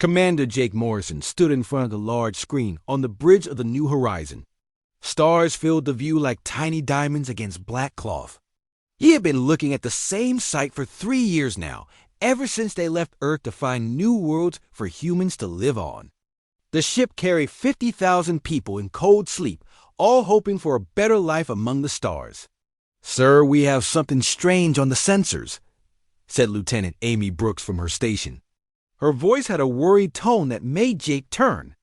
Commander Jake Morrison stood in front of the large screen on the bridge of the New Horizon. Stars filled the view like tiny diamonds against black cloth. He had been looking at the same sight for 3 years now, ever since they left Earth to find new worlds for humans to live on. The ship carried 50,000 people in cold sleep, all hoping for a better life among the stars. "Sir, we have something strange on the sensors," said Lieutenant Amy Brooks from her station. Her voice had a worried tone that made Jake turn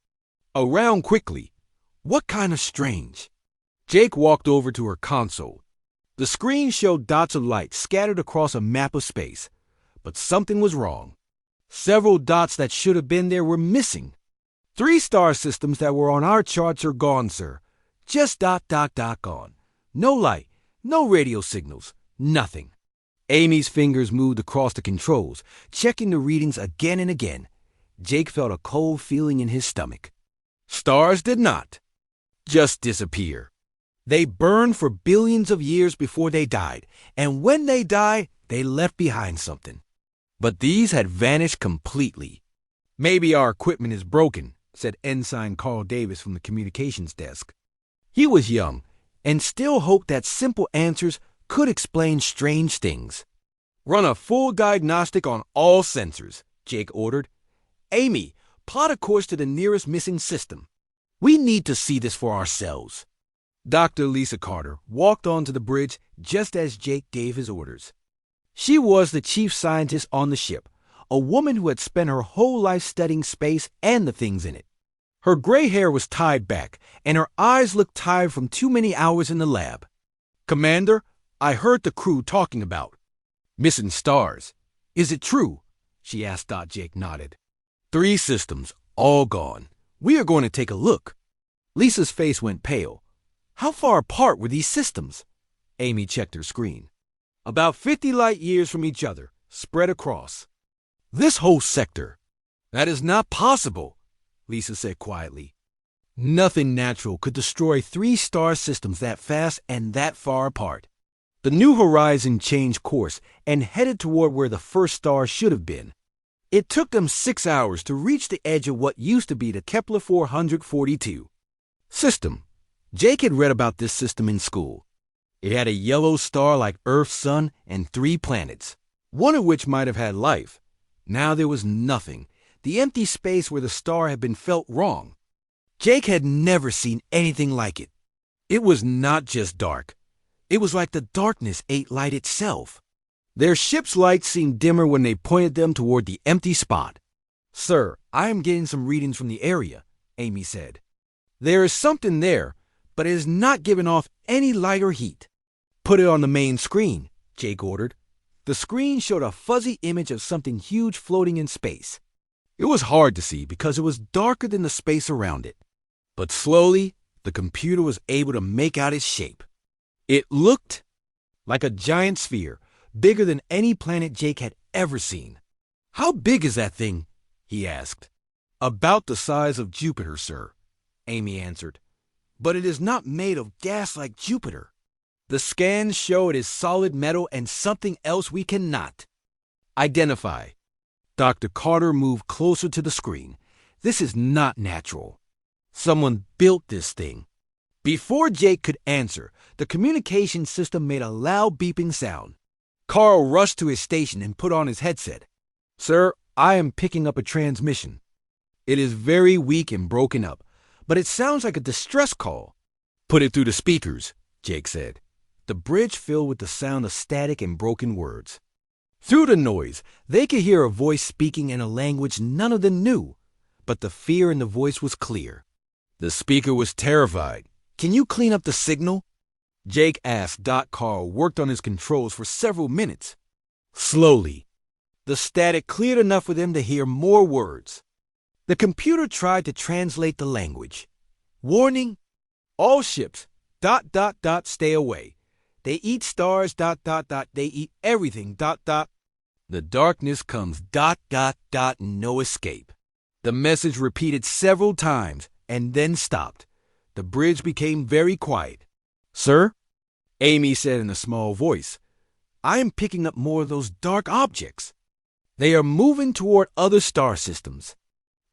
around quickly. "What kind of strange?" Jake walked over to her console. The screen showed dots of light scattered across a map of space, but something was wrong. Several dots that should have been there were missing. "3 star systems that were on our charts are gone, sir. Just gone. No light, no radio signals, nothing." Amy's fingers moved across the controls, checking the readings again and again. Jake felt a cold feeling in his stomach. Stars did not just disappear. They burned for billions of years before they died, and when they died, they left behind something. But these had vanished completely. "Maybe our equipment is broken," said Ensign Carl Davis from the communications desk. He was young and still hoped that simple answers could explain strange things. "Run a full diagnostic on all sensors," Jake ordered. "Amy, plot a course to the nearest missing system. We need to see this for ourselves." Dr. Lisa Carter walked onto the bridge just as Jake gave his orders. She was the chief scientist on the ship, a woman who had spent her whole life studying space and the things in it. Her gray hair was tied back, and her eyes looked tired from too many hours in the lab. "Commander, I heard the crew talking about missing stars. Is it true?" she asked. Jake nodded. 3 systems, all gone. We are going to take a look." Lisa's face went pale. "How far apart were these systems?" Amy checked her screen. "About 50 light years from each other, spread across this whole sector." "That is not possible," Lisa said quietly. Nothing natural could destroy 3 star systems that fast and that far apart. The New Horizon changed course and headed toward where the first star should have been. It took them 6 hours to reach the edge of what used to be the Kepler 442 system. Jake had read about this system in school. It had a yellow star like Earth's sun and 3 planets, one of which might have had life. Now there was nothing, the empty space where the star had been felt wrong. Jake had never seen anything like it. It was not just dark. It was like the darkness ate light itself. Their ship's lights seemed dimmer when they pointed them toward the empty spot. "Sir, I am getting some readings from the area," Amy said. "There is something there, but it is not giving off any light or heat." "Put it on the main screen," Jake ordered. The screen showed a fuzzy image of something huge floating in space. It was hard to see because it was darker than the space around it. But slowly, the computer was able to make out its shape. It looked like a giant sphere, bigger than any planet Jake had ever seen. "How big is that thing?" he asked. "About the size of Jupiter, sir," Amy answered. "But it is not made of gas like Jupiter. The scans show it is solid metal and something else we cannot identify." Dr. Carter moved closer to the screen. "This is not natural. Someone built this thing." Before Jake could answer, the communication system made a loud beeping sound. Carl rushed to his station and put on his headset. "Sir, I am picking up a transmission. It is very weak and broken up, but it sounds like a distress call." "Put it through the speakers," Jake said. The bridge filled with the sound of static and broken words. Through the noise, they could hear a voice speaking in a language none of them knew, but the fear in the voice was clear. The speaker was terrified. "Can you clean up the signal?" Jake asked. Carl worked on his controls for several minutes. Slowly, the static cleared enough for them to hear more words. The computer tried to translate the language. "Warning, all ships, stay away. They eat stars, they eat everything, The darkness comes, no escape." The message repeated several times and then stopped. The bridge became very quiet. "Sir," Amy said in a small voice, "I am picking up more of those dark objects. They are moving toward other star systems." "They are moving toward other star systems," Jake said. "They are moving toward other star systems." "They are moving toward other star systems." "They are moving toward other star systems." "They are moving toward other star systems." "They are moving toward other star systems."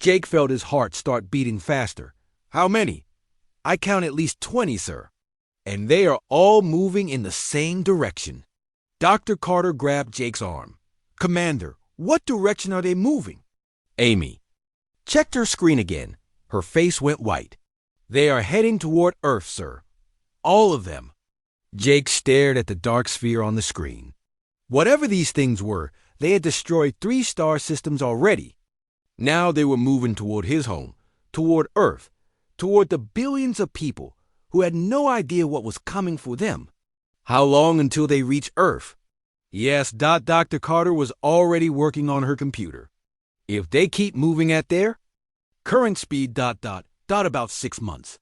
Jake felt his heart start beating faster. How many? I count at least 20, sir. And they are all moving in the same direction. Dr. Carter grabbed Jake's arm. Commander, what direction are they moving? Amy checked her screen again. Her face went white. They are heading toward Earth, sir. All of them. Jake stared at the dark sphere on the screen. Whatever these things were, they had destroyed 3 star systems already. Now they were moving toward his home, toward Earth, toward the billions of people who had no idea what was coming for them. How long until they reach Earth? Yes, Dr. Carter was already working on her computer. If they keep moving at their current speed, about 6 months.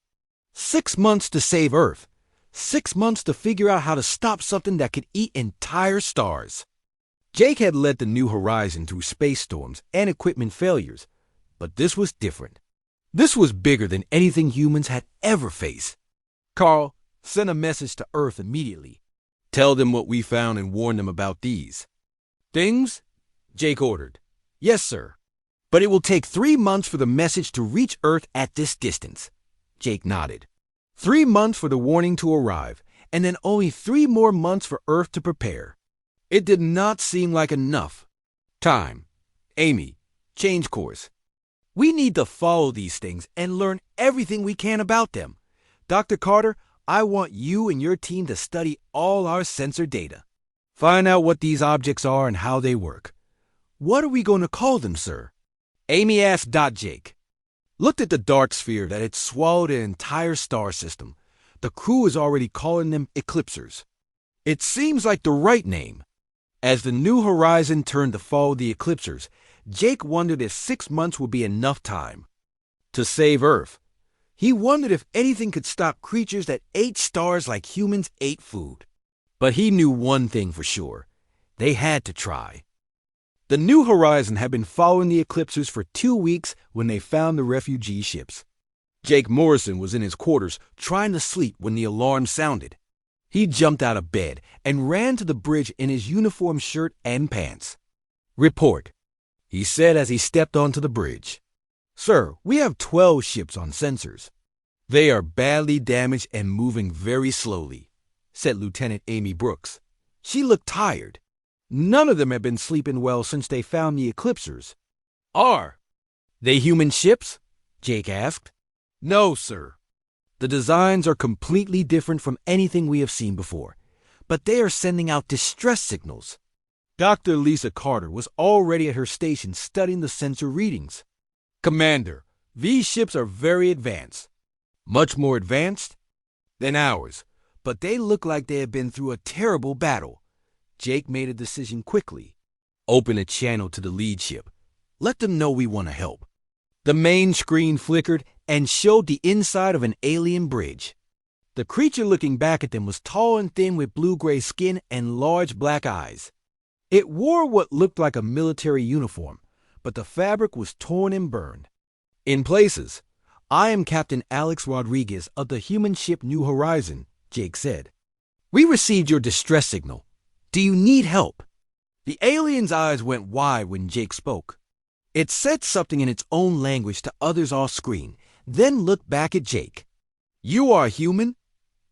6 months to save Earth. 6 months to figure out how to stop something that could eat entire stars. Jake had led the New Horizon through space storms and equipment failures, but this was different. This was bigger than anything humans had ever faced. Carl, send a message to Earth immediately. Tell them what we found and warn them about these things, Jake ordered. Yes, sir. But it will take 3 months for the message to reach Earth at this distance. Jake nodded. 3 months for the warning to arrive, and then only 3 more months for Earth to prepare. It did not seem like enough. Time. Amy, change course. We need to follow these things and learn everything we can about them. Dr. Carter, I want you and your team to study all our sensor data. Find out what these objects are and how they work. What are we going to call them, sir? Amy asked Jake. Looked at the dark sphere that had swallowed an entire star system. The crew is already calling them Eclipsers. It seems like the right name. As the New Horizon turned to follow the Eclipsers, Jake wondered if 6 months would be enough time to save Earth. He wondered if anything could stop creatures that ate stars like humans ate food. But he knew one thing for sure. They had to try. The New Horizon had been following the Eclipsers for 2 weeks when they found the refugee ships. Jake Morrison was in his quarters trying to sleep when the alarm sounded. He jumped out of bed and ran to the bridge in his uniform shirt and pants. Report, he said as he stepped onto the bridge. Sir, we have 12 ships on sensors. They are badly damaged and moving very slowly, said Lieutenant Amy Brooks. She looked tired. None of them had been sleeping well since they found the Eclipsers. Are they human ships? Jake asked. No, sir. The designs are completely different from anything we have seen before, but they are sending out distress signals. Dr. Lisa Carter was already at her station studying the sensor readings. Commander, these ships are very advanced. Much more advanced than ours, but they look like they have been through a terrible battle. Jake made a decision quickly. Open a channel to the lead ship. Let them know we want to help. The main screen flickered and showed the inside of an alien bridge. The creature looking back at them was tall and thin with blue-gray skin and large black eyes. It wore what looked like a military uniform, but the fabric was torn and burned. In places, I am Captain Alex Rodriguez of the human ship New Horizon, Jake said. We received your distress signal. Do you need help? The alien's eyes went wide when Jake spoke. It said something in its own language to others off screen, then looked back at Jake. You are human?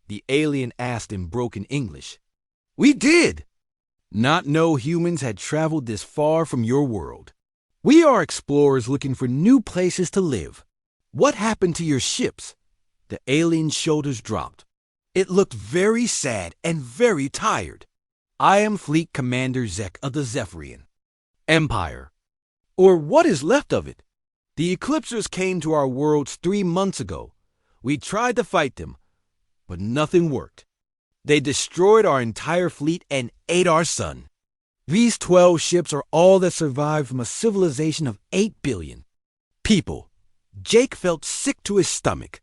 The alien asked in broken English. We did not know humans had traveled this far from your world. We are explorers looking for new places to live. What happened to your ships? The alien's shoulders dropped. It looked very sad and very tired. I am Fleet Commander Zek of the Zephyrian Empire. Or what is left of it. The Eclipsers came to our worlds 3 months ago. We tried to fight them, but nothing worked. They destroyed our entire fleet and ate our sun. These 12 ships are all that survived from a civilization of 8 billion people. Jake felt sick to his stomach.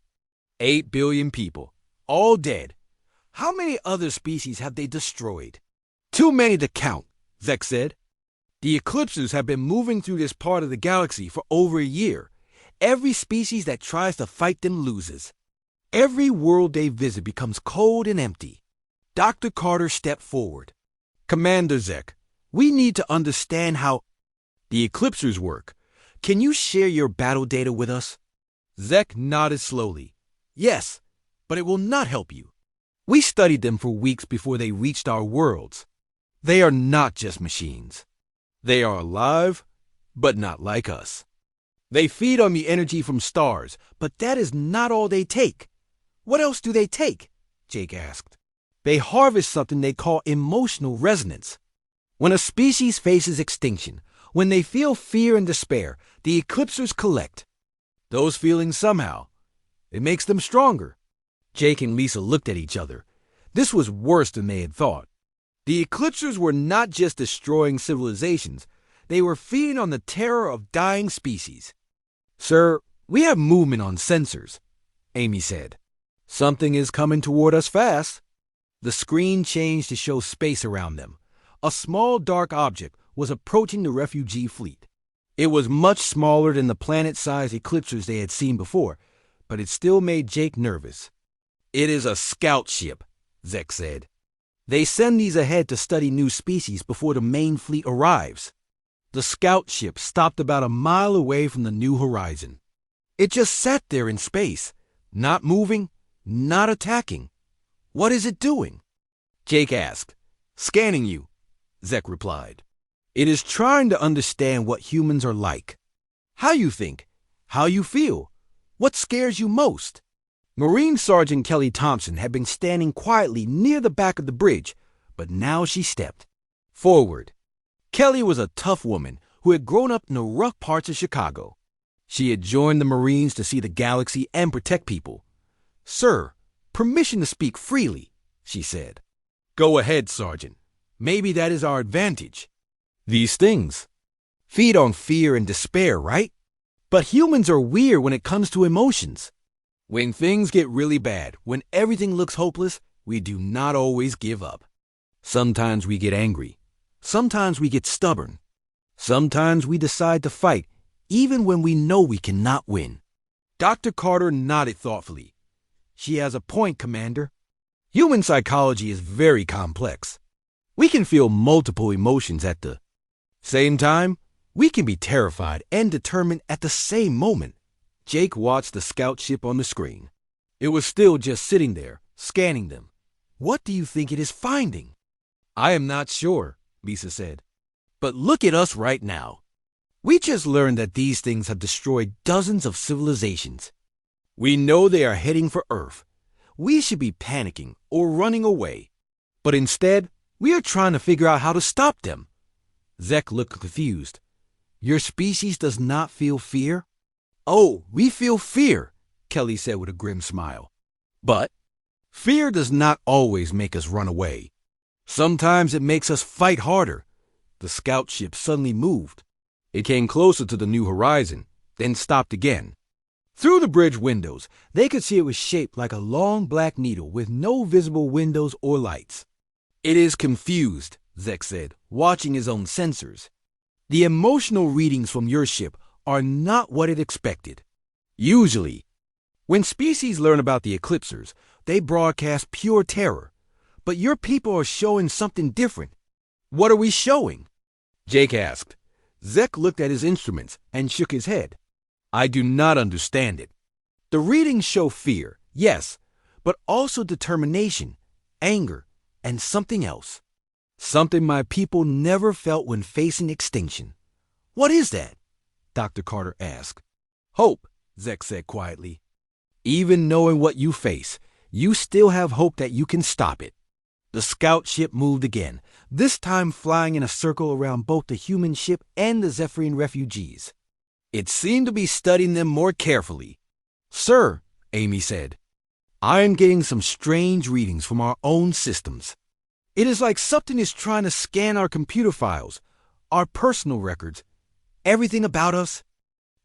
8 billion people, all dead. How many other species have they destroyed? Too many to count, Zek said. The Eclipsers have been moving through this part of the galaxy for over a year. Every species that tries to fight them loses. Every world they visit becomes cold and empty. Dr. Carter stepped forward. Commander Zek, we need to understand how the Eclipsers work. Can you share your battle data with us? Zek nodded slowly. Yes, but it will not help you. We studied them for weeks before they reached our worlds. They are not just machines. They are alive, but not like us. They feed on the energy from stars, but that is not all they take. What else do they take? Jake asked. They harvest something they call emotional resonance. When a species faces extinction, when they feel fear and despair, the Eclipsers collect those feelings somehow. It makes them stronger. Jake and Lisa looked at each other. This was worse than they had thought. The Eclipsers were not just destroying civilizations, they were feeding on the terror of dying species. Sir, we have movement on sensors, Amy said. Something is coming toward us fast. The screen changed to show space around them. A small dark object was approaching the refugee fleet. It was much smaller than the planet-sized Eclipsers they had seen before, but it still made Jake nervous. It is a scout ship, Zek said. They send these ahead to study new species before the main fleet arrives. The scout ship stopped about a mile away from the New Horizon. It just sat there in space, not moving, not attacking. What is it doing? Jake asked. Scanning you, Zek replied. It is trying to understand what humans are like. How you think, how you feel, what scares you most. Marine Sergeant Kelly Thompson had been standing quietly near the back of the bridge, but now she stepped forward. Kelly was a tough woman who had grown up in the rough parts of Chicago. She had joined the Marines to see the galaxy and protect people. Sir, permission to speak freely, she said. Go ahead, Sergeant. Maybe that is our advantage. These things feed on fear and despair, right? But humans are weird when it comes to emotions. When things get really bad, when everything looks hopeless, we do not always give up. Sometimes we get angry. Sometimes we get stubborn. Sometimes we decide to fight, even when we know we cannot win. Dr. Carter nodded thoughtfully. She has a point, Commander. Human psychology is very complex. We can feel multiple emotions at the same time. We can be terrified and determined at the same moment. Jake watched the scout ship on the screen. It was still just sitting there, scanning them. What do you think it is finding? I am not sure, Lisa said. But look at us right now. We just learned that these things have destroyed dozens of civilizations. We know they are heading for Earth. We should be panicking or running away. But instead, we are trying to figure out how to stop them. Zek looked confused. Your species does not feel fear? Oh, we feel fear, Kelly said with a grim smile. But fear does not always make us run away. Sometimes it makes us fight harder. The scout ship suddenly moved. It came closer to the New Horizon, then stopped again. Through the bridge windows, they could see it was shaped like a long black needle with no visible windows or lights. It is confused, Zek said, watching his own sensors. The emotional readings from your ship are not what it expected. Usually, when species learn about the Eclipsers, they broadcast pure terror. But your people are showing something different. What are we showing? Jake asked. Zek looked at his instruments and shook his head. I do not understand it. The readings show fear, yes, but also determination, anger, and something else. Something my people never felt when facing extinction. What is that? Dr. Carter asked. Hope, Zek said quietly. Even knowing what you face, you still have hope that you can stop it. The scout ship moved again, this time flying in a circle around both the human ship and the Zephyrian refugees. It seemed to be studying them more carefully. Sir, Amy said, I am getting some strange readings from our own systems. It is like something is trying to scan our computer files, our personal records, everything about us.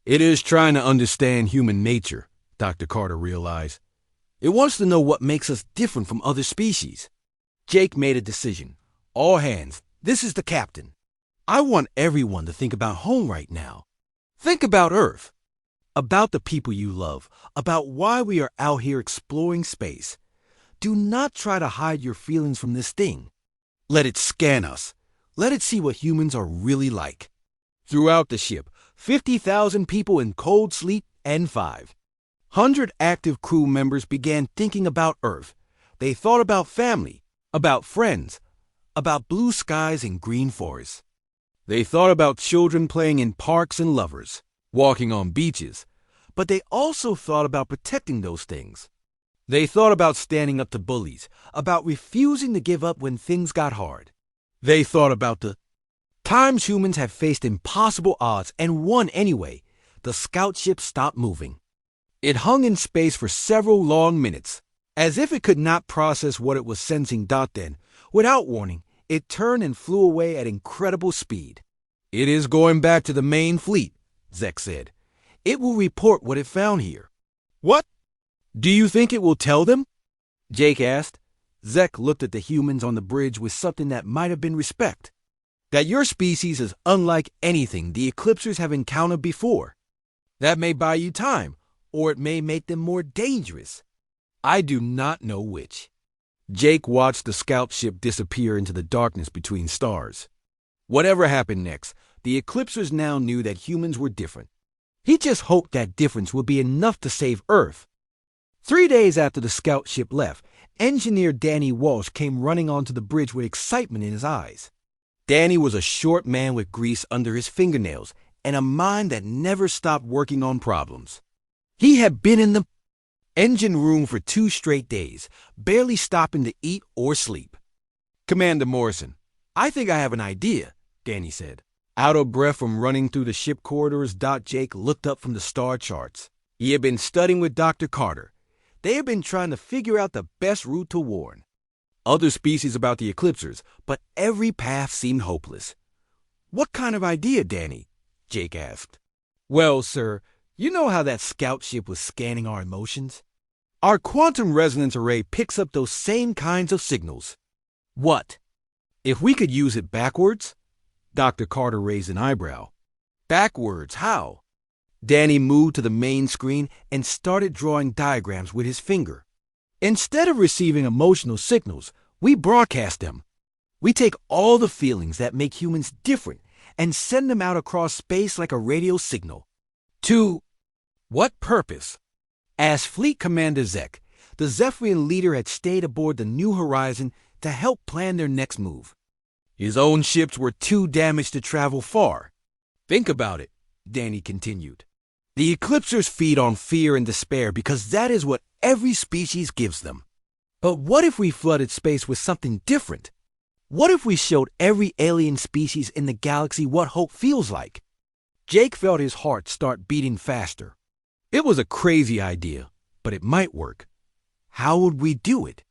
It is trying to understand human nature, Dr. Carter realized. It wants to know what makes us different from other species. Jake made a decision. All hands, this is the captain. I want everyone to think about home right now. Think about Earth. About the people you love. About why we are out here exploring space. Do not try to hide your feelings from this thing. Let it scan us. Let it see what humans are really like. Throughout the ship, 50,000 people in cold sleet, and 500 active crew members began thinking about Earth. They thought about family, about friends, about blue skies and green forests. They thought about children playing in parks and lovers, walking on beaches, but they also thought about protecting those things. They thought about standing up to bullies, about refusing to give up when things got hard. They thought about the times humans have faced impossible odds and won anyway. The scout ship stopped moving. It hung in space for several long minutes, as if it could not process what it was sensing. Then, without warning, it turned and flew away at incredible speed. "It is going back to the main fleet," Zek said. "It will report what it found here." "What? Do you think it will tell them?" Jake asked. Zek looked at the humans on the bridge with something that might have been respect. "That your species is unlike anything the Eclipsers have encountered before. That may buy you time, or it may make them more dangerous. I do not know which." Jake watched the scout ship disappear into the darkness between stars. Whatever happened next, the Eclipsers now knew that humans were different. He just hoped that difference would be enough to save Earth. 3 days after the scout ship left, Engineer Danny Walsh came running onto the bridge with excitement in his eyes. Danny was a short man with grease under his fingernails and a mind that never stopped working on problems. He had been in the engine room for 2 straight days, barely stopping to eat or sleep. "Commander Morrison, I think I have an idea," Danny said. Out of breath from running through the ship corridors, Jake looked up from the star charts. He had been studying with Dr. Carter. They had been trying to figure out the best route to warn other species about the Eclipsers, but every path seemed hopeless. "What kind of idea, Danny?" Jake asked. "Well, sir, you know how that scout ship was scanning our emotions? Our quantum resonance array picks up those same kinds of signals." "What? If we could use it backwards?" Dr. Carter raised an eyebrow. "Backwards? How?" Danny moved to the main screen and started drawing diagrams with his finger. "Instead of receiving emotional signals, we broadcast them. We take all the feelings that make humans different and send them out across space like a radio signal." "To what purpose?" As Fleet Commander Zek, the Zephyrian leader had stayed aboard the New Horizon to help plan their next move. His own ships were too damaged to travel far. "Think about it," Danny continued. "The Eclipsers feed on fear and despair because that is what every species gives them. But what if we flooded space with something different? What if we showed every alien species in the galaxy what hope feels like?" Jake felt his heart start beating faster. It was a crazy idea, but it might work. How would we do it?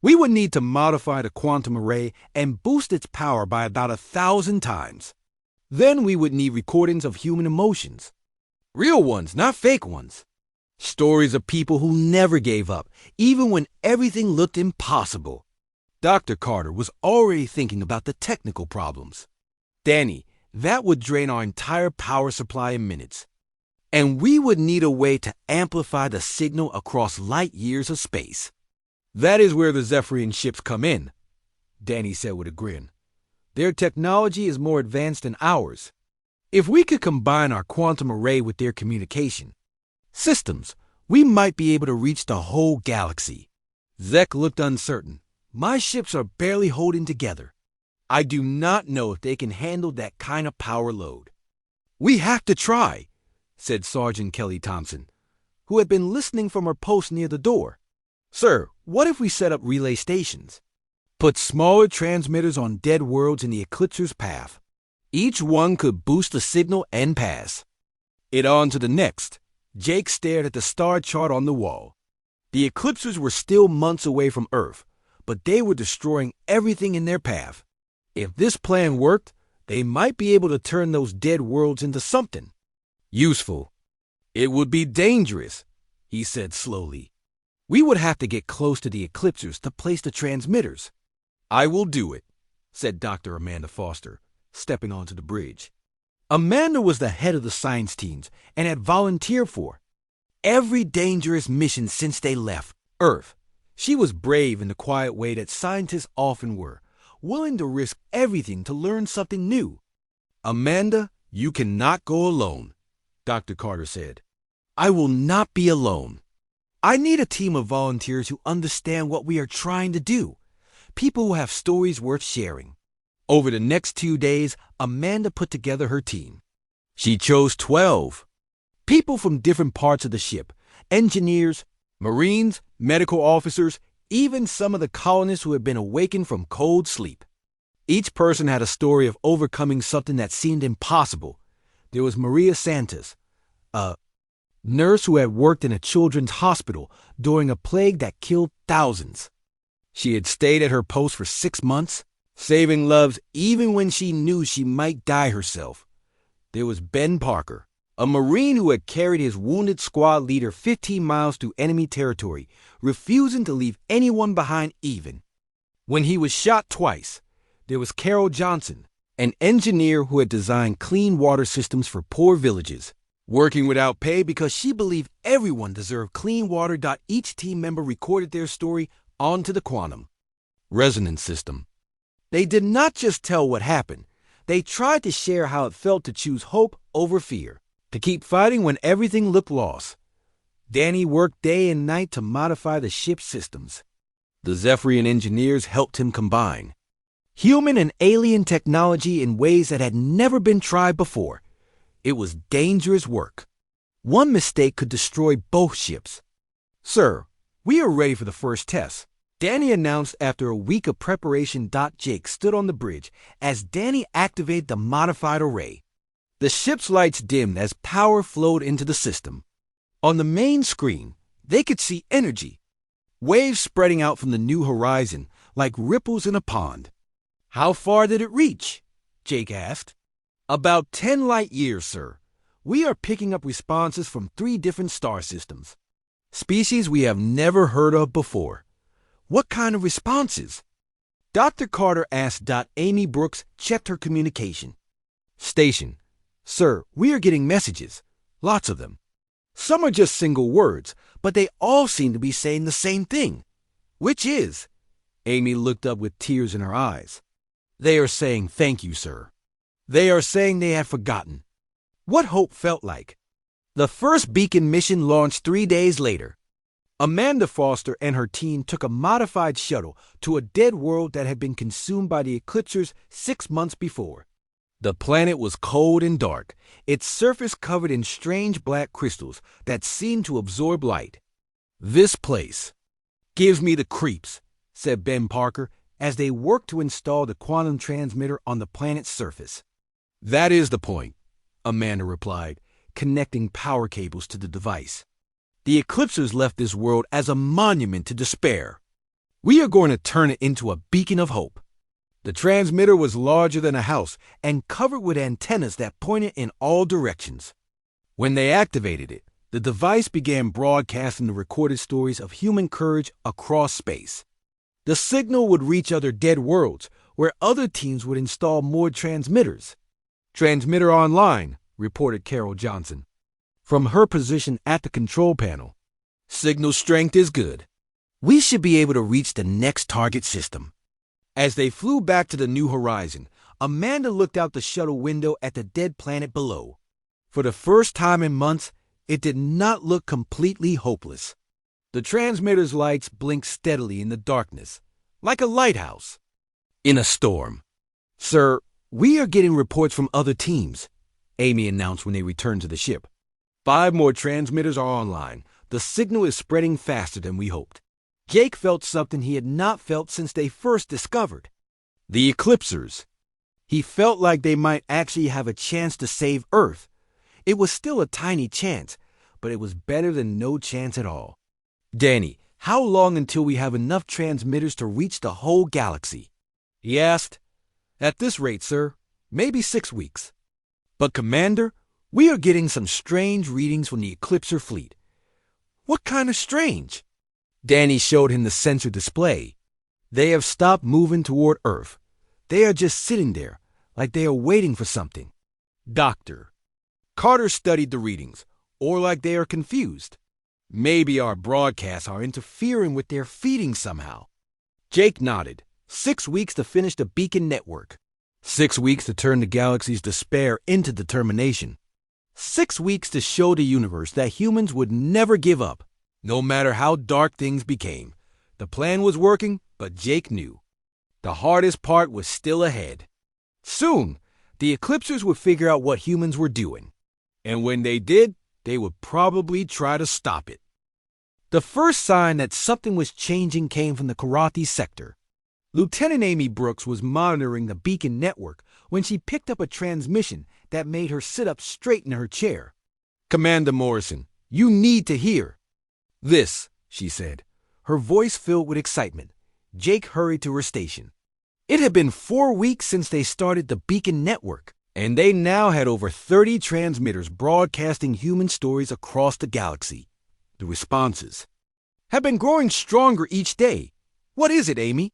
We would need to modify the quantum array and boost its power by about 1,000 times. Then we would need recordings of human emotions. Real ones, not fake ones. Stories of people who never gave up, even when everything looked impossible. Dr. Carter was already thinking about the technical problems. "Danny, that would drain our entire power supply in minutes. And we would need a way to amplify the signal across light years of space." "That is where the Zephyrian ships come in," Danny said with a grin. "Their technology is more advanced than ours. If we could combine our quantum array with their communication systems, we might be able to reach the whole galaxy." Zek looked uncertain. "My ships are barely holding together. I do not know if they can handle that kind of power load." "We have to try," said Sergeant Kelly Thompson, who had been listening from her post near the door. "Sir, what if we set up relay stations? Put smaller transmitters on dead worlds in the Eclipser's path. Each one could boost the signal and pass it on to the next." Jake stared at the star chart on the wall. The Eclipsers were still months away from Earth, but they were destroying everything in their path. If this plan worked, they might be able to turn those dead worlds into something useful. "It would be dangerous," he said slowly. "We would have to get close to the Eclipsers to place the transmitters." "I will do it," said Dr. Amanda Foster, stepping onto the bridge. Amanda was the head of the science teams and had volunteered for every dangerous mission since they left Earth. She was brave in the quiet way that scientists often were, willing to risk everything to learn something new. "Amanda, you cannot go alone," Dr. Carter said. I will not be alone. I need a team of volunteers who understand what we are trying to do. People who have stories worth sharing. Over the next 2 days, Amanda put together her team. She chose 12. People from different parts of the ship. Engineers, Marines, medical officers, even some of the colonists who had been awakened from cold sleep. Each person had a story of overcoming something that seemed impossible. There was Maria Santos, a nurse who had worked in a children's hospital during a plague that killed thousands. She had stayed at her post for 6 months, saving lives even when she knew she might die herself. There was Ben Parker, a Marine who had carried his wounded squad leader 15 miles through enemy territory, refusing to leave anyone behind even when he was shot twice. There was Carol Johnson, an engineer who had designed clean water systems for poor villages, working without pay because she believed everyone deserved clean water. Each team member recorded their story onto the quantum resonance system. They did not just tell what happened. They tried to share how it felt to choose hope over fear, to keep fighting when everything looked lost. Danny worked day and night to modify the ship's systems. The Zephyrian engineers helped him combine human and alien technology in ways that had never been tried before. It was dangerous work. One mistake could destroy both ships. Sir, we are ready for the first test, Danny announced after a week of preparation. Jake stood on the bridge as Danny activated the modified array. The ship's lights dimmed as power flowed into the system. On the main screen, they could see energy, waves spreading out from the new horizon like ripples in a pond. How far did it reach? Jake asked. About 10 light years, sir. We are picking up responses from 3 different star systems. Species we have never heard of before. What kind of responses? Dr. Carter asked. Amy Brooks checked her communication. Station. Sir, we are getting messages. Lots of them. Some are just single words, but they all seem to be saying the same thing. Which is? Amy looked up with tears in her eyes. They are saying thank you, sir. They are saying they had forgotten what hope felt like. The first beacon mission launched 3 days later. Amanda Foster and her team took a modified shuttle to a dead world that had been consumed by the Eclipsers 6 months before. The planet was cold and dark, its surface covered in strange black crystals that seemed to absorb light. This place gives me the creeps, said Ben Parker as they worked to install the quantum transmitter on the planet's surface. That is the point, Amanda replied, connecting power cables to the device. The Eclipsers left this world as a monument to despair. We are going to turn it into a beacon of hope. The transmitter was larger than a house and covered with antennas that pointed in all directions. When they activated it, the device began broadcasting the recorded stories of human courage across space. The signal would reach other dead worlds, where other teams would install more transmitters. Transmitter online, reported Carol Johnson from her position at the control panel. Signal strength is good. We should be able to reach the next target system. As they flew back to the new horizon, Amanda looked out the shuttle window at the dead planet below. For the first time in months, it did not look completely hopeless. The transmitter's lights blinked steadily in the darkness, like a lighthouse in a storm. Sir, we are getting reports from other teams, Amy announced when they returned to the ship. 5 more transmitters are online. The signal is spreading faster than we hoped. Jake felt something he had not felt since they first discovered the Eclipsers. He felt like they might actually have a chance to save Earth. It was still a tiny chance, but it was better than no chance at all. Danny, how long until we have enough transmitters to reach the whole galaxy? He asked. At this rate, sir, maybe 6 weeks. But Commander, we are getting some strange readings from the Eclipser fleet. What kind of strange? Danny showed him the sensor display. They have stopped moving toward Earth. They are just sitting there, like they are waiting for something. Doctor. Carter studied the readings, or like they are confused. Maybe our broadcasts are interfering with their feeding somehow. Jake nodded. 6 weeks to finish the beacon network. 6 weeks to turn the galaxy's despair into determination. 6 weeks to show the universe that humans would never give up, no matter how dark things became. The plan was working, but Jake knew. The hardest part was still ahead. Soon, the Eclipsers would figure out what humans were doing. And when they did, they would probably try to stop it. The first sign that something was changing came from the Karate sector. Lieutenant Amy Brooks was monitoring the beacon network when she picked up a transmission that made her sit up straight in her chair. "Commander Morrison, you need to hear." "This," she said, her voice filled with excitement. Jake hurried to her station. It had been 4 weeks since they started the beacon network, and they now had over 30 transmitters broadcasting human stories across the galaxy. The responses have been growing stronger each day. "What is it, Amy?"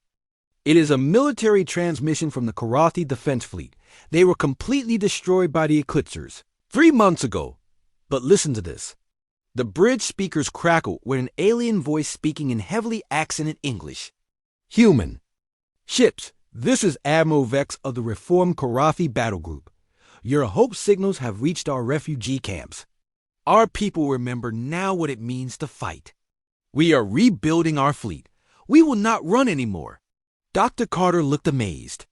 "It is a military transmission from the Karate Defense Fleet. They were completely destroyed by the Eclipsers 3 months ago. But listen to this." The bridge speakers crackled with an alien voice speaking in heavily accented English. "Human ships, this is Admiral Vex of the Reformed Karate Battle Group. Your hope signals have reached our refugee camps. Our people remember now what it means to fight. We are rebuilding our fleet. We will not run anymore." Dr. Carter looked amazed.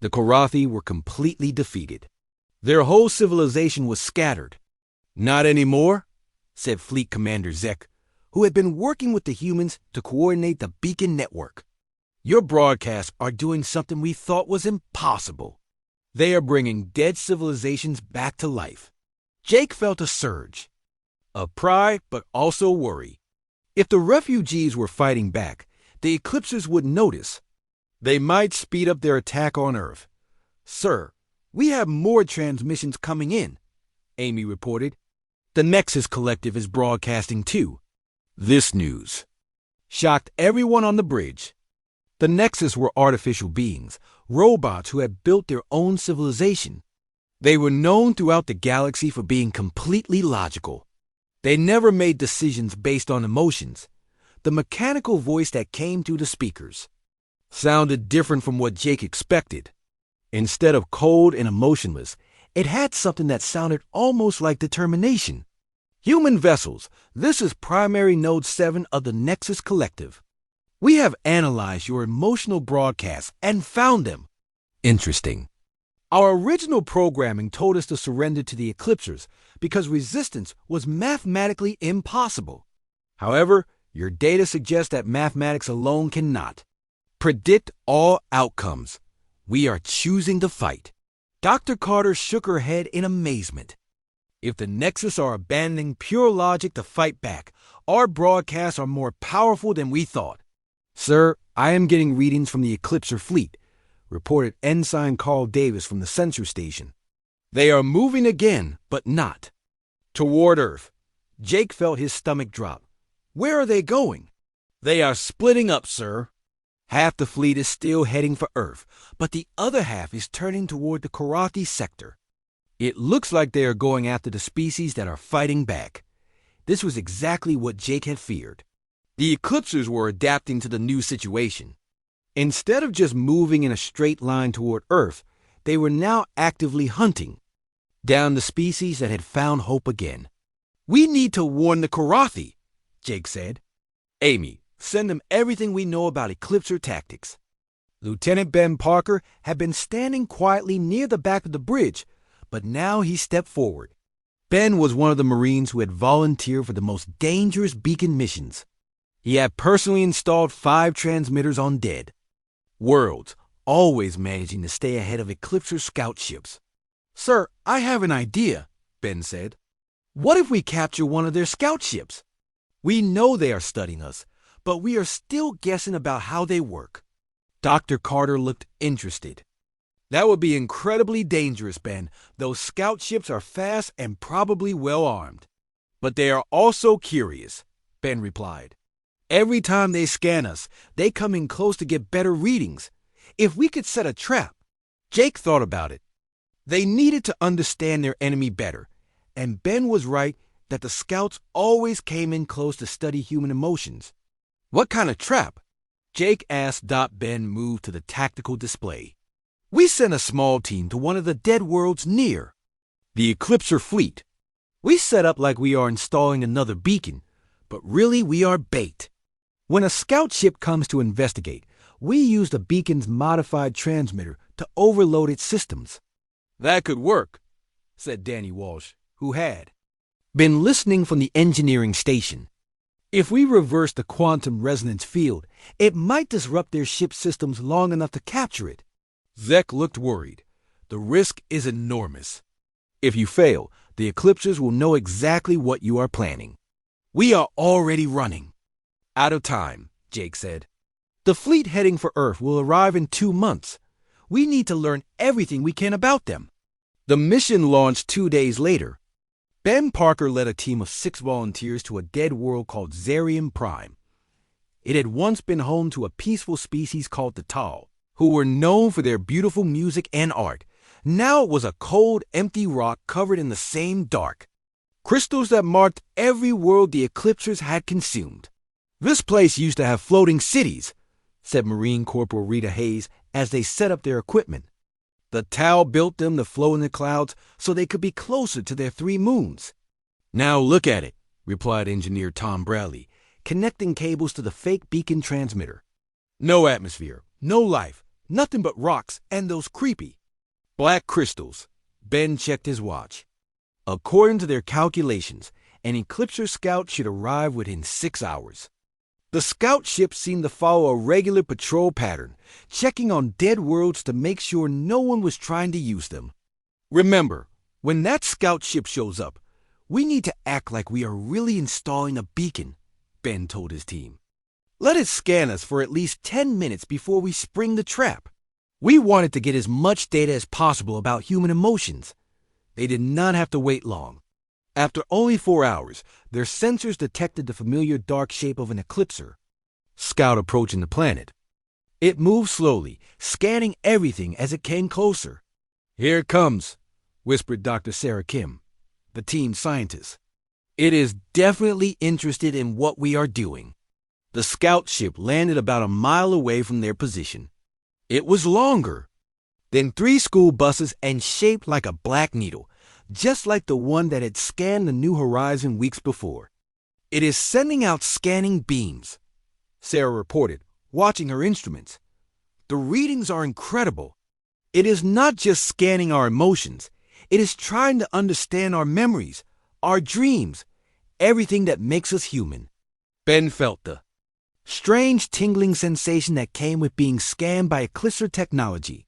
The Karate were completely defeated. Their whole civilization was scattered. "Not anymore," said Fleet Commander Zek, who had been working with the humans to coordinate the beacon network. "Your broadcasts are doing something we thought was impossible. They are bringing dead civilizations back to life." Jake felt a surge of pride, but also worry. If the refugees were fighting back, the Eclipsers would notice. They might speed up their attack on Earth. "Sir, we have more transmissions coming in," Amy reported. "The Nexus Collective is broadcasting too." This news shocked everyone on the bridge. The Nexus were artificial beings, robots who had built their own civilization. They were known throughout the galaxy for being completely logical. They never made decisions based on emotions. The mechanical voice that came through the speakers sounded different from what Jake expected. Instead of cold and emotionless, it had something that sounded almost like determination. "Human vessels, this is Primary Node 7 of the Nexus Collective. We have analyzed your emotional broadcasts and found them interesting. Our original programming told us to surrender to the Eclipsers because resistance was mathematically impossible. However, your data suggests that mathematics alone cannot predict all outcomes. We are choosing to fight." Dr. Carter shook her head in amazement. "If the Nexus are abandoning pure logic to fight back, our broadcasts are more powerful than we thought." "Sir, I am getting readings from the Eclipser fleet," reported Ensign Carl Davis from the sensor station. "They are moving again, but not toward Earth." Jake felt his stomach drop. "Where are they going?" "They are splitting up, sir. Half the fleet is still heading for Earth, but the other half is turning toward the Karate sector. It looks like they are going after the species that are fighting back." This was exactly what Jake had feared. The Eclipsers were adapting to the new situation. Instead of just moving in a straight line toward Earth, they were now actively hunting down the species that had found hope again. "We need to warn the Karate," Jake said. "Amy, send them everything we know about Eclipser tactics." Lieutenant Ben Parker had been standing quietly near the back of the bridge, but now he stepped forward. Ben was one of the Marines who had volunteered for the most dangerous beacon missions. He had personally installed 5 transmitters on dead worlds, always managing to stay ahead of Eclipser scout ships. "Sir, I have an idea," Ben said. "What if we capture one of their scout ships? We know they are studying us, but we are still guessing about how they work." Dr. Carter looked interested. "That would be incredibly dangerous, Ben. Those scout ships are fast and probably well armed." "But they are also curious," Ben replied. "Every time they scan us, they come in close to get better readings. If we could set a trap." Jake thought about it. They needed to understand their enemy better, and Ben was right that the scouts always came in close to study human emotions. "What kind of trap?" Jake asked. Ben moved to the tactical display. "We sent a small team to one of the dead worlds near the Eclipser fleet. We set up like we are installing another beacon, but really we are bait. When a scout ship comes to investigate, we use the beacon's modified transmitter to overload its systems. That could work, said Danny Walsh, who had been listening from the engineering station. If we reverse the quantum resonance field, it might disrupt their ship systems long enough to capture it. Zek looked worried. The risk is enormous. If you fail, the Eclipsers will know exactly what you are planning. We are already running out of time, Jake said. The fleet heading for Earth will arrive in 2 months. We need to learn everything we can about them. The mission launched 2 days later. Ben Parker led a team of 6 volunteers to a dead world called Zarium Prime. It had once been home to a peaceful species called the Tal, who were known for their beautiful music and art. Now it was a cold, empty rock covered in the same dark. Crystals that marked every world the Eclipsers had consumed. This place used to have floating cities, said Marine Corporal Rita Hayes as they set up their equipment. The Tau built them to flow in the clouds so they could be closer to their 3 moons. Now look at it, replied Engineer Tom Bradley, connecting cables to the fake beacon transmitter. No atmosphere, no life, nothing but rocks and those creepy black crystals. Ben checked his watch. According to their calculations, an Eclipser scout should arrive within 6 hours. The scout ship seemed to follow a regular patrol pattern, checking on dead worlds to make sure no one was trying to use them. Remember, when that scout ship shows up, we need to act like we are really installing a beacon, Ben told his team. Let it scan us for at least 10 minutes before we spring the trap. We wanted to get as much data as possible about human emotions. They did not have to wait long. After only 4 hours, their sensors detected the familiar dark shape of an Eclipser scout approaching the planet. It moved slowly, scanning everything as it came closer. Here it comes, whispered Dr. Sarah Kim, the team scientist. It is definitely interested in what we are doing. The scout ship landed about a mile away from their position. It was longer than 3 school buses and shaped like a black needle, just like the one that had scanned the New Horizon weeks before. It is sending out scanning beams, Sarah reported, watching her instruments. The readings are incredible. It is not just scanning our emotions. It is trying to understand our memories, our dreams, everything that makes us human. Ben felt the strange tingling sensation that came with being scanned by Eclipser technology.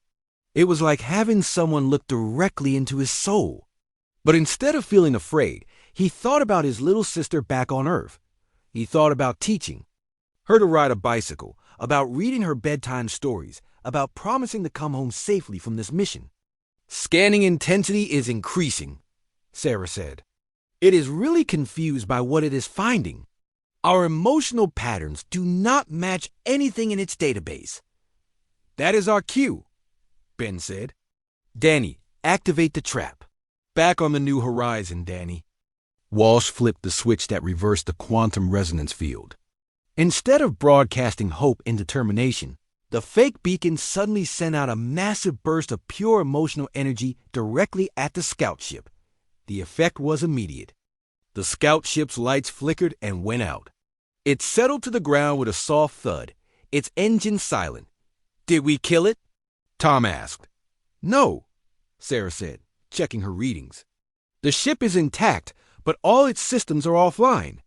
It was like having someone look directly into his soul. But instead of feeling afraid, he thought about his little sister back on Earth. He thought about teaching her to ride a bicycle, about reading her bedtime stories, about promising to come home safely from this mission. Scanning intensity is increasing, Sarah said. It is really confused by what it is finding. Our emotional patterns do not match anything in its database. That is our cue, Ben said. Danny, activate the trap. Back on the New Horizon, Danny. Walsh flipped the switch that reversed the quantum resonance field. Instead of broadcasting hope and determination, the fake beacon suddenly sent out a massive burst of pure emotional energy directly at the scout ship. The effect was immediate. The scout ship's lights flickered and went out. It settled to the ground with a soft thud, its engine silent. Did we kill it? Tom asked. No, Sarah said, checking her readings. The ship is intact, but all its systems are offline.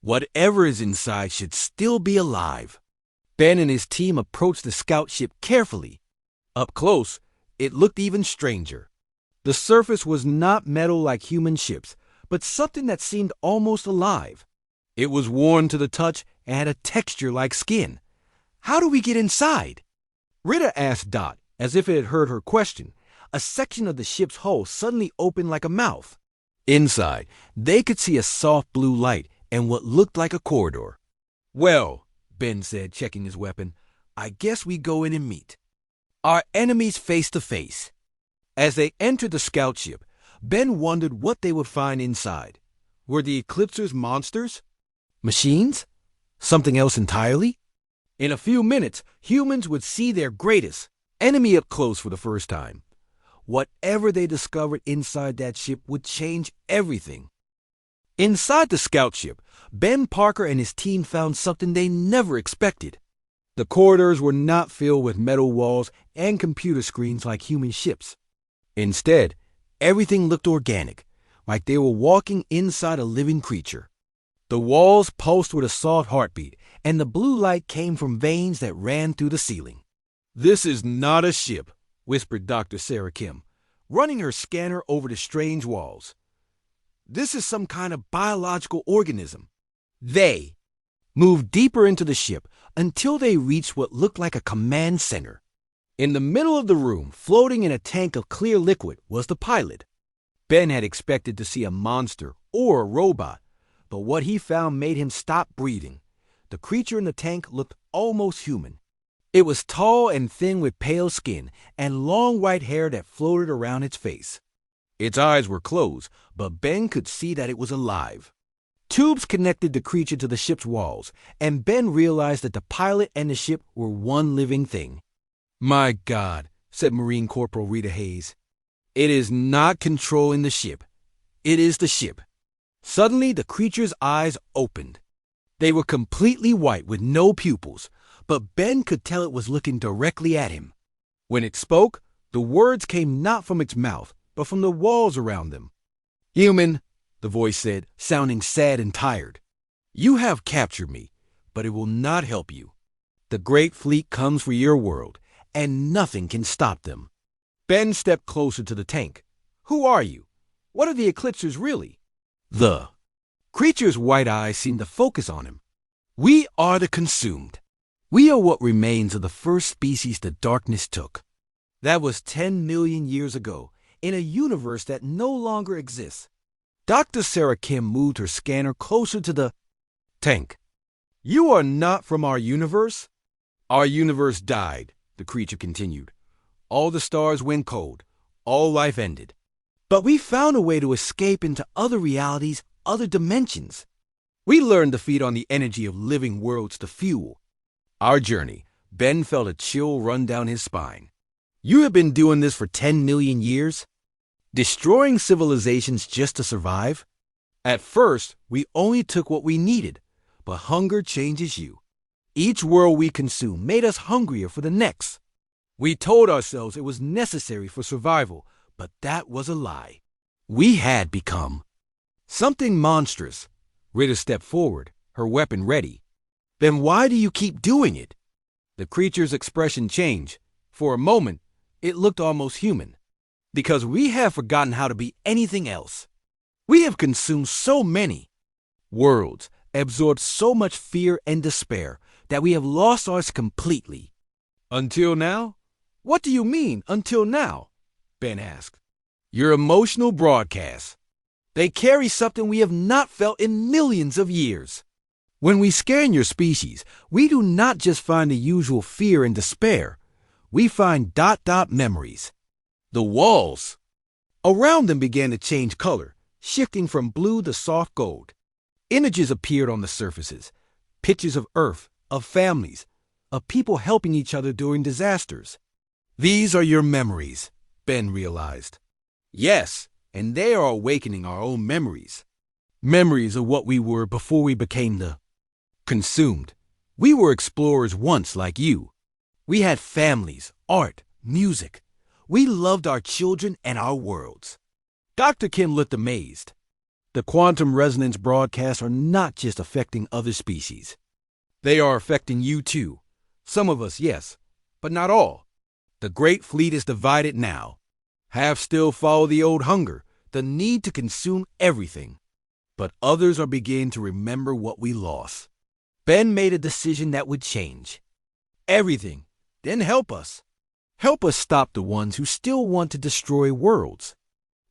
Whatever is inside should still be alive. Ben and his team approached the scout ship carefully. Up close, it looked even stranger. The surface was not metal like human ships, but something that seemed almost alive. It was worn to the touch and had a texture like skin. How do we get inside? Rita asked Dot, as if it had heard her question. A section of the ship's hull suddenly opened like a mouth. Inside, they could see a soft blue light and what looked like a corridor. Well, Ben said, checking his weapon, I guess we go in and meet our enemies face to face. As they entered the scout ship, Ben wondered what they would find inside. Were the Eclipsers monsters? Machines? Something else entirely? In a few minutes, humans would see their greatest enemy up close for the first time. Whatever they discovered inside that ship would change everything. Inside the scout ship, Ben Parker and his team found something they never expected. The corridors were not filled with metal walls and computer screens like human ships. Instead, everything looked organic, like they were walking inside a living creature. The walls pulsed with a soft heartbeat, and the blue light came from veins that ran through the ceiling. "This is not a ship," whispered Dr. Sarah Kim, running her scanner over the strange walls. "This is some kind of biological organism." They moved deeper into the ship until they reached what looked like a command center. In the middle of the room, floating in a tank of clear liquid, was the pilot. Ben had expected to see a monster or a robot, but what he found made him stop breathing. The creature in the tank looked almost human. It was tall and thin with pale skin and long white hair that floated around its face. Its eyes were closed, but Ben could see that it was alive. Tubes connected the creature to the ship's walls, and Ben realized that the pilot and the ship were one living thing. "My God," said Marine Corporal Rita Hayes. "It is not controlling the ship. It is the ship." Suddenly, the creature's eyes opened. They were completely white with no pupils, but Ben could tell it was looking directly at him. When it spoke, the words came not from its mouth, but from the walls around them. "Human," the voice said, sounding sad and tired. "You have captured me, but it will not help you. The Great Fleet comes for your world, and nothing can stop them." Ben stepped closer to the tank. "Who are you? What are the Eclipsers really?" The creature's white eyes seemed to focus on him. "We are the consumed. We are what remains of the first species the darkness took. That was 10 million years ago, in a universe that no longer exists." Dr. Sarah Kim moved her scanner closer to the tank. "You are not from our universe?" "Our universe died," the creature continued. "All the stars went cold. All life ended. But we found a way to escape into other realities, other dimensions. We learned to feed on the energy of living worlds to fuel our journey." Ben felt a chill run down his spine. "You have been doing this for 10 million years? Destroying civilizations just to survive? At first, we only took what we needed, but hunger changes you. Each world we consumed made us hungrier for the next. We told ourselves it was necessary for survival, but that was a lie. We had become something monstrous." Ritter stepped forward, her weapon ready. "Then why do you keep doing it?" The creature's expression changed. For a moment, it looked almost human. "Because we have forgotten how to be anything else. We have consumed so many worlds, absorbed so much fear and despair, that we have lost ours completely." "Until now? What do you mean, until now?" Ben asked. "Your emotional broadcasts. They carry something we have not felt in millions of years. When we scan your species, we do not just find the usual fear and despair. We find ... memories." The walls around them began to change color, shifting from blue to soft gold. Images appeared on the surfaces, pictures of Earth, of families, of people helping each other during disasters. "These are your memories," Ben realized. "Yes, and they are awakening our own memories. Memories of what we were before we became the consumed. We were explorers once like you. We had families, art, music. We loved our children and our worlds." Dr. Kim looked amazed. "The quantum resonance broadcasts are not just affecting other species. They are affecting you too. Some of us, yes, but not all. The Great Fleet is divided now. Half still follow the old hunger, the need to consume everything. But others are beginning to remember what we lost." Ben made a decision that would change everything. Then help us. Help us stop the ones who still want to destroy worlds.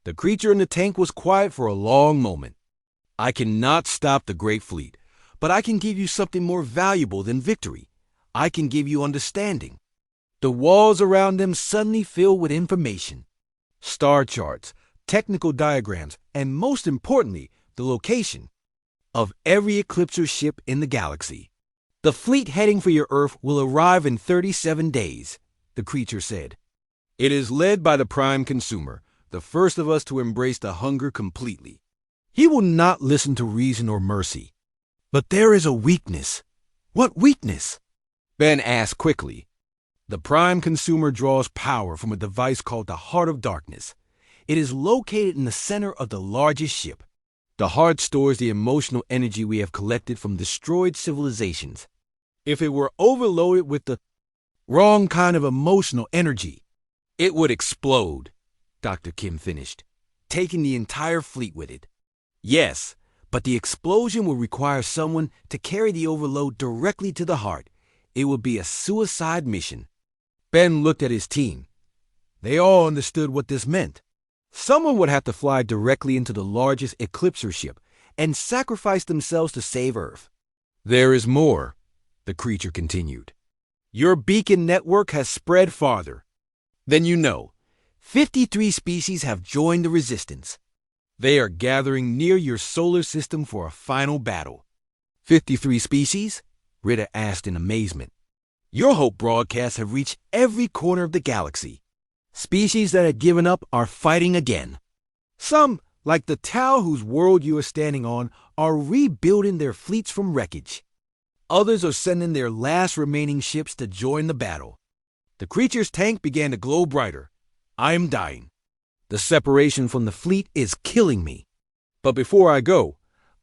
The creature in the tank was quiet for a long moment. "I cannot stop the Great Fleet, but I can give you something more valuable than victory. I can give you understanding." The walls around them suddenly filled with information. Star charts, technical diagrams, and most importantly, the location of every Eclipser ship in the galaxy. "The fleet heading for your Earth will arrive in 37 days, the creature said. "It is led by the Prime Consumer, the first of us to embrace the hunger completely. He will not listen to reason or mercy. But there is a weakness. What weakness? Ben asked quickly. The Prime Consumer draws power from a device called the Heart of Darkness. It is located in the center of the largest ship. The heart stores the emotional energy we have collected from destroyed civilizations. If it were overloaded with the wrong kind of emotional energy, it would explode, Dr. Kim finished, taking the entire fleet with it. Yes, but the explosion would require someone to carry the overload directly to the heart. It would be a suicide mission. Ben looked at his team. They all understood what this meant. Someone would have to fly directly into the largest Eclipser ship and sacrifice themselves to save Earth. There is more, the creature continued. Your beacon network has spread farther. Then you know, 53 species have joined the resistance. They are gathering near your solar system for a final battle. 53 species? Ritter asked in amazement. Your Hope broadcasts have reached every corner of the galaxy. Species that had given up are fighting again. Some, like the Tau whose world you are standing on, are rebuilding their fleets from wreckage. Others are sending their last remaining ships to join the battle. The creature's tank began to glow brighter. I am dying. The separation from the fleet is killing me. But before I go,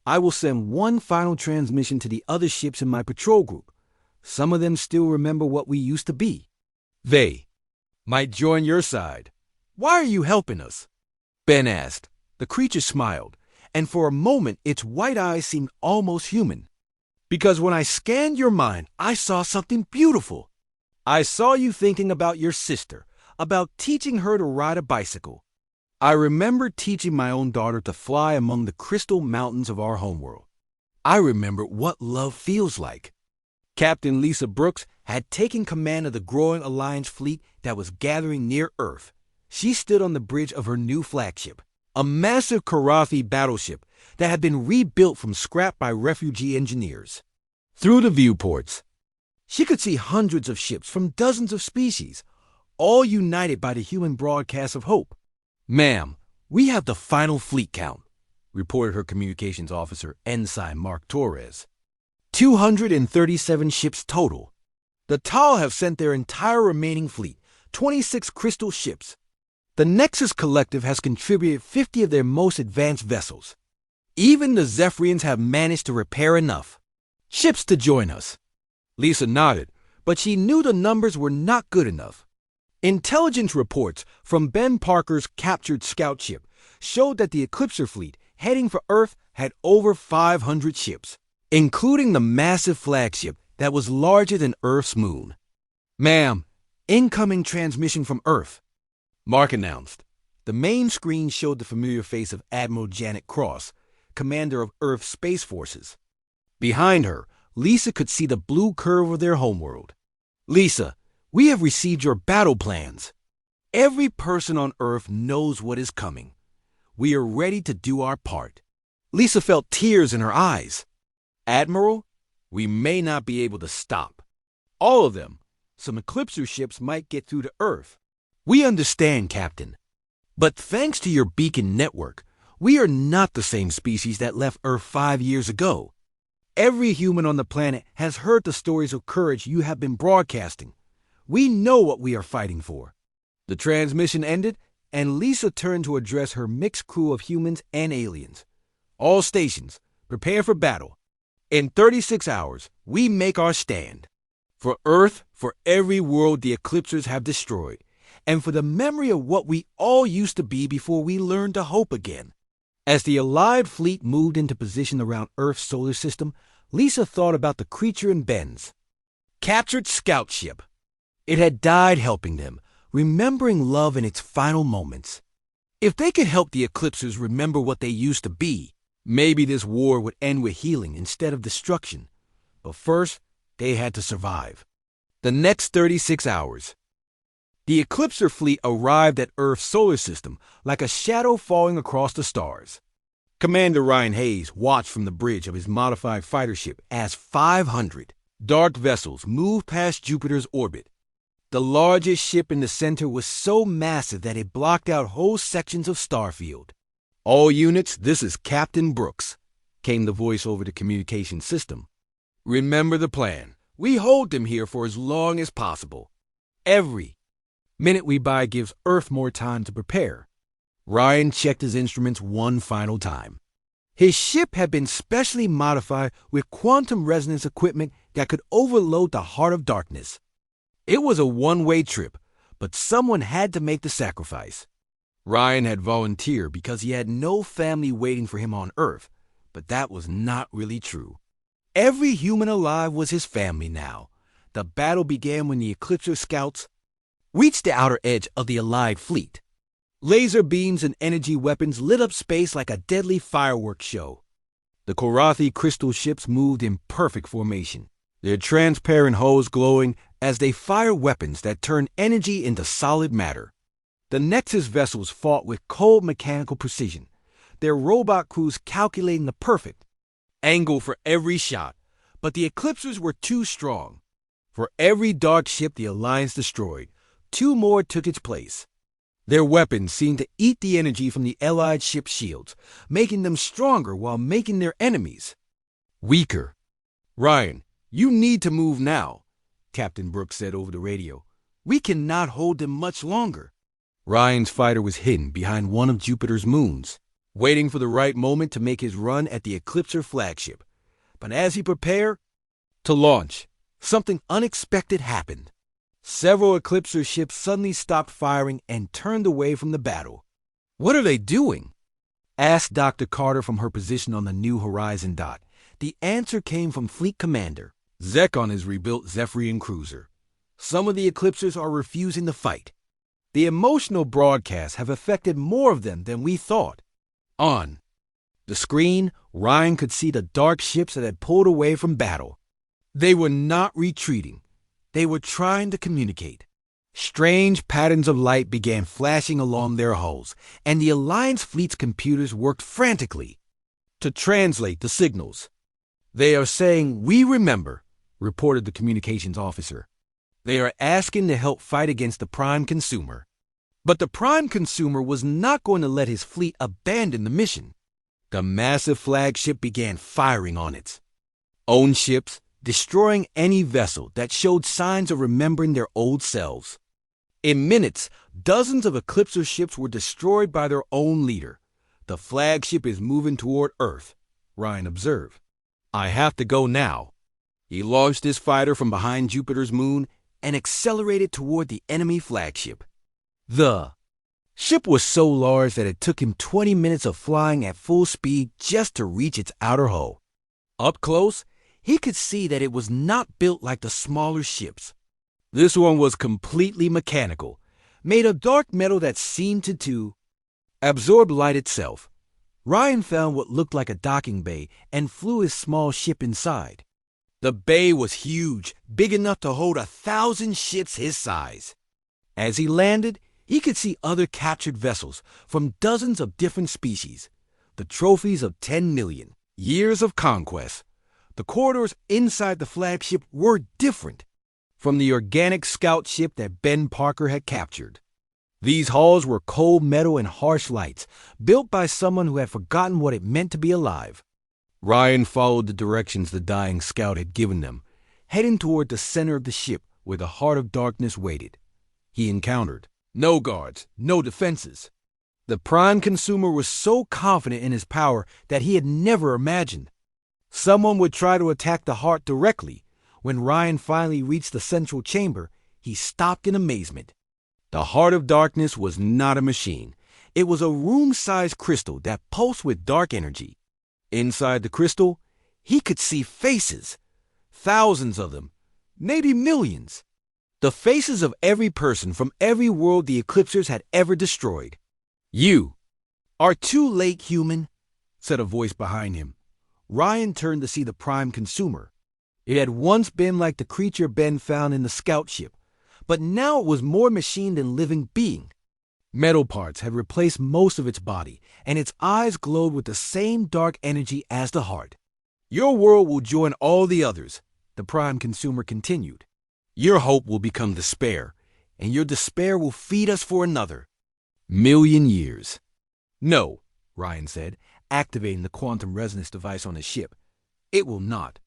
I will send one final transmission to the other ships in my patrol group. Some of them still remember what we used to be. They might join your side. Why are you helping us? Ben asked. The creature smiled, and for a moment its white eyes seemed almost human. Because when I scanned your mind, I saw something beautiful. I saw you thinking about your sister, about teaching her to ride a bicycle. I remember teaching my own daughter to fly among the crystal mountains of our homeworld. I remembered what love feels like. Captain Lisa Brooks had taken command of the growing Alliance fleet that was gathering near Earth. She stood on the bridge of her new flagship, a massive Karathi battleship that had been rebuilt from scrap by refugee engineers. Through the viewports, she could see hundreds of ships from dozens of species, all united by the human broadcast of hope. Ma'am, we have the final fleet count, reported her communications officer, Ensign Mark Torres. 237 ships total. The Tau have sent their entire remaining fleet, 26 crystal ships. The Nexus Collective has contributed 50 of their most advanced vessels. Even the Zephyrians have managed to repair enough ships to join us. Lisa nodded, but she knew the numbers were not good enough. Intelligence reports from Ben Parker's captured scout ship showed that the Eclipser fleet heading for Earth had over 500 ships, including the massive flagship that was larger than Earth's moon. Ma'am, incoming transmission from Earth, Mark announced. The main screen showed the familiar face of Admiral Janet Cross, commander of Earth's Space Forces. Behind her, Lisa could see the blue curve of their homeworld. Lisa, we have received your battle plans. Every person on Earth knows what is coming. We are ready to do our part. Lisa felt tears in her eyes. Admiral, we may not be able to stop. All of them. Some Eclipser ships might get through to Earth. We understand, Captain. But thanks to your beacon network, we are not the same species that left Earth 5 years ago. Every human on the planet has heard the stories of courage you have been broadcasting. We know what we are fighting for. The transmission ended, and Lisa turned to address her mixed crew of humans and aliens. All stations, prepare for battle. In 36 hours, we make our stand. For Earth, for every world the Eclipsers have destroyed, and for the memory of what we all used to be before we learned to hope again. As the Allied fleet moved into position around Earth's solar system, Lisa thought about the creature in Ben's captured scout ship. It had died helping them, remembering love in its final moments. If they could help the Eclipsers remember what they used to be, maybe this war would end with healing instead of destruction. But first, they had to survive. The next 36 hours. The Eclipser fleet arrived at Earth's solar system like a shadow falling across the stars. Commander Ryan Hayes watched from the bridge of his modified fighter ship as 500 dark vessels moved past Jupiter's orbit. The largest ship in the center was so massive that it blocked out whole sections of Starfield. "All units, this is Captain Brooks," came the voice over the communication system. "Remember the plan. We hold them here for as long as possible. Every minute we buy gives Earth more time to prepare." Ryan checked his instruments one final time. His ship had been specially modified with quantum resonance equipment that could overload the Heart of Darkness. It was a one-way trip, but someone had to make the sacrifice. Ryan had volunteered because he had no family waiting for him on Earth, but that was not really true. Every human alive was his family now. The battle began when the Eclipser scouts reached the outer edge of the Allied fleet. Laser beams and energy weapons lit up space like a deadly fireworks show. The Korathi crystal ships moved in perfect formation, their transparent hulls glowing as they fired weapons that turned energy into solid matter. The Nexus vessels fought with cold mechanical precision, their robot crews calculating the perfect angle for every shot. But the Eclipsers were too strong. For every dark ship the Alliance destroyed, two more took its place. Their weapons seemed to eat the energy from the Allied ship's shields, making them stronger while making their enemies weaker. "Ryan, you need to move now," Captain Brooks said over the radio. "We cannot hold them much longer." Ryan's fighter was hidden behind one of Jupiter's moons, waiting for the right moment to make his run at the Eclipser flagship. But as he prepared to launch, something unexpected happened. Several Eclipser ships suddenly stopped firing and turned away from the battle. "What are they doing?" asked Dr. Carter from her position on the New Horizon dot. The answer came from Fleet Commander Zek on his rebuilt Zephyrian cruiser. "Some of the Eclipsers are refusing to fight. The emotional broadcasts have affected more of them than we thought." On the screen, Ryan could see the dark ships that had pulled away from battle. They were not retreating. They were trying to communicate. Strange patterns of light began flashing along their hulls, and the Alliance fleet's computers worked frantically to translate the signals. "They are saying, 'We remember,'" reported the communications officer. "They are asking to help fight against the Prime Consumer." But the Prime Consumer was not going to let his fleet abandon the mission. The massive flagship began firing on its own ships, destroying any vessel that showed signs of remembering their old selves. In minutes, dozens of Eclipser ships were destroyed by their own leader. "The flagship is moving toward Earth," Ryan observed. "I have to go now." He launched his fighter from behind Jupiter's moon and accelerated toward the enemy flagship. The ship was so large that it took him 20 minutes of flying at full speed just to reach its outer hull. Up close, he could see that it was not built like the smaller ships. This one was completely mechanical, made of dark metal that seemed to absorb light itself. Ryan found what looked like a docking bay and flew his small ship inside. The bay was huge, big enough to hold 1,000 ships his size. As he landed, he could see other captured vessels from dozens of different species, the trophies of 10 million years of conquest. The corridors inside the flagship were different from the organic scout ship that Ben Parker had captured. These halls were cold metal and harsh lights, built by someone who had forgotten what it meant to be alive. Ryan followed the directions the dying scout had given them, heading toward the center of the ship where the Heart of Darkness waited. He encountered no guards, no defenses. The Prime Consumer was so confident in his power that he had never imagined someone would try to attack the Heart directly. When Ryan finally reached the central chamber, he stopped in amazement. The Heart of Darkness was not a machine. It was a room-sized crystal that pulsed with dark energy. Inside the crystal, he could see faces, thousands of them, maybe millions. The faces of every person from every world the Eclipsers had ever destroyed. "You are too late, human," said a voice behind him. Ryan turned to see the Prime Consumer. It had once been like the creature Ben found in the scout ship, but now it was more machine than living being. Metal parts had replaced most of its body, and its eyes glowed with the same dark energy as the Heart. "Your world will join all the others," the Prime Consumer continued. "Your hope will become despair, and your despair will feed us for another million years." "No," Ryan said, activating the quantum resonance device on his ship. It will not.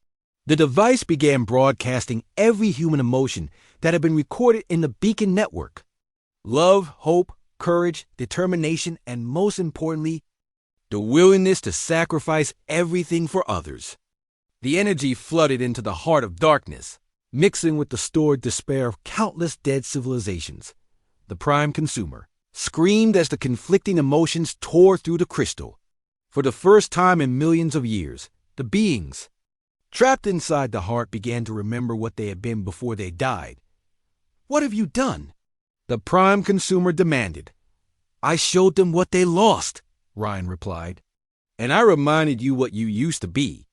The device began broadcasting every human emotion that had been recorded in the beacon network. Love, hope, courage, determination, and most importantly, the willingness to sacrifice everything for others. The energy flooded into the heart of darkness, mixing with the stored despair of countless dead civilizations. The prime consumer screamed as the conflicting emotions tore through the crystal. For the first time in millions of years, the beings trapped inside the heart began to remember what they had been before they died. "What have you done?" the prime consumer demanded. "I showed them what they lost," Ryan replied. "And I reminded you what you used to be."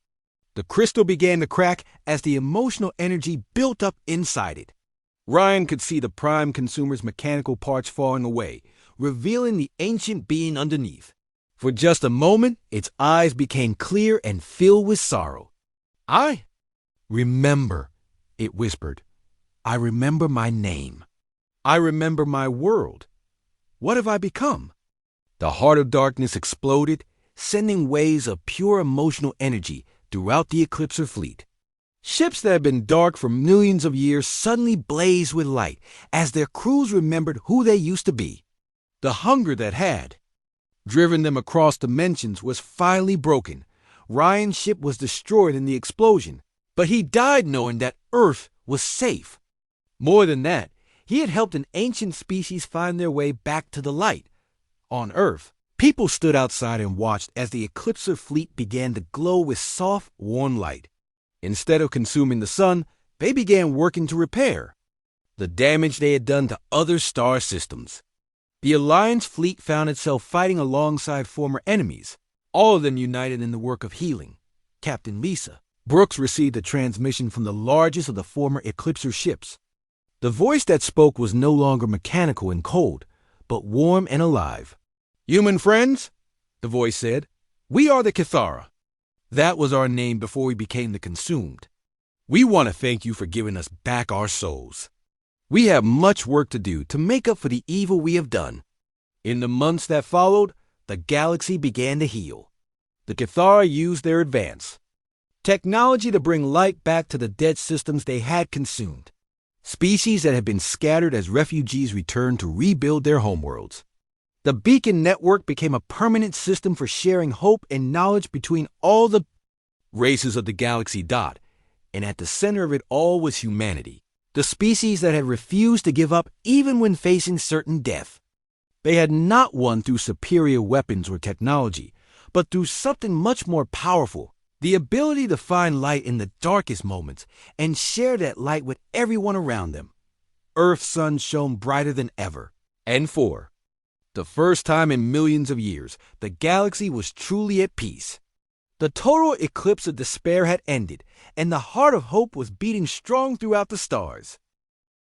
The crystal began to crack as the emotional energy built up inside it. Ryan could see the prime consumer's mechanical parts falling away, revealing the ancient being underneath. For just a moment, its eyes became clear and filled with sorrow. "I remember," it whispered. "I remember my name. I remember my world. What have I become?" The heart of darkness exploded, sending waves of pure emotional energy throughout the Eclipser fleet. Ships that had been dark for millions of years suddenly blazed with light as their crews remembered who they used to be. The hunger that had driven them across dimensions was finally broken. Ryan's ship was destroyed in the explosion, but he died knowing that Earth was safe. More than that, he had helped an ancient species find their way back to the light. On Earth, people stood outside and watched as the Eclipser fleet began to glow with soft, warm light. Instead of consuming the sun, they began working to repair the damage they had done to other star systems. The Alliance fleet found itself fighting alongside former enemies, all of them united in the work of healing. Captain Lisa Brooks received a transmission from the largest of the former Eclipser ships. The voice that spoke was no longer mechanical and cold, but warm and alive. "Human friends," the voice said, "we are the Cathara. That was our name before we became the Consumed. We want to thank you for giving us back our souls. We have much work to do to make up for the evil we have done." In the months that followed, the galaxy began to heal. The Cathara used their advanced technology to bring light back to the dead systems they had consumed. Species that had been scattered as refugees returned to rebuild their homeworlds. The beacon network became a permanent system for sharing hope and knowledge between all the races of the galaxy dot, and at the center of it all was humanity, the species that had refused to give up even when facing certain death. They had not won through superior weapons or technology, but through something much more powerful, the ability to find light in the darkest moments and share that light with everyone around them. Earth's sun shone brighter than ever, and for the first time in millions of years, the galaxy was truly at peace. The total eclipse of despair had ended, and the heart of hope was beating strong throughout the stars.